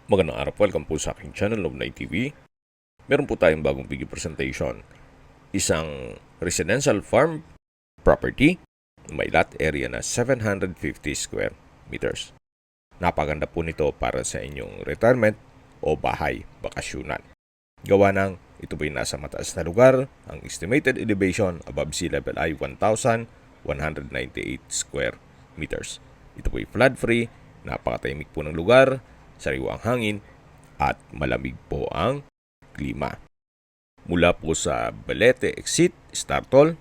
Magandang araw po, welcome po sa aking channel, Love9 TV. Meron po tayong bagong video presentation. Isang residential farm property, may lot area na 750 square meters. Napaganda po nito para sa inyong retirement o bahay bakasyunan. Gawa ng ito po'y nasa mataas na lugar, ang estimated elevation above sea level ay 1,198 square meters. Ito po'y flood-free, napakatahimik po ng lugar, sariwang hangin, at malamig po ang klima. Mula po sa Balete Exit, Startol,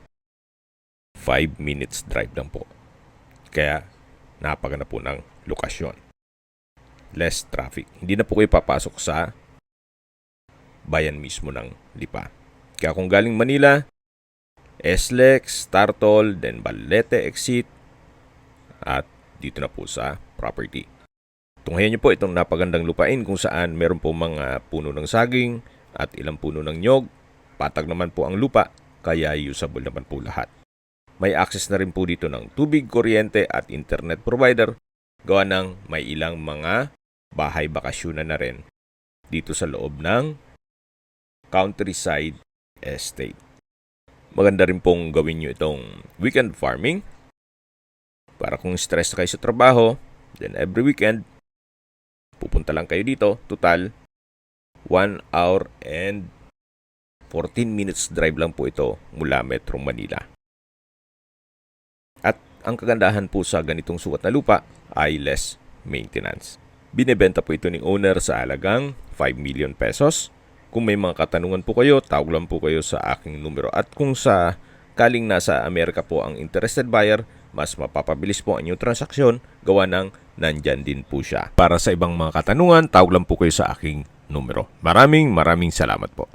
5 minutes drive lang po. Kaya napaganda po ng lokasyon. Less traffic. Hindi na po kayo papasok sa bayan mismo ng Lipa. Kaya kung galing Manila, SLEX, Startol, then Balete Exit, at dito na po sa property. Tunghayan niyo po itong napagandang lupain kung saan meron po mga puno ng saging at ilang puno ng nyog. Patag naman po ang lupa, kaya usable naman po lahat. May access na rin po dito ng tubig, kuryente at internet provider. Gawa ng may ilang mga bahay bakasyunan na rin dito sa loob ng countryside estate. Maganda rin pong gawin nyo itong weekend farming. Para kung stress kayo sa trabaho, then every weekend, pupunta lang kayo dito. Total, 1 hour and 14 minutes drive lang po ito mula Metro Manila. At ang kagandahan po sa ganitong sukat na lupa ay less maintenance. Binebenta po ito ng owner sa halagang 5 million pesos. Kung may mga katanungan po kayo, tawag lang po kayo sa aking numero. At kung sa kaling nasa Amerika po ang interested buyer, mas mapapabilis po ang inyong transaksyon, gawa ng nandyan din po siya. Para sa ibang mga katanungan, tawag lang po kayo sa aking numero. Maraming salamat po.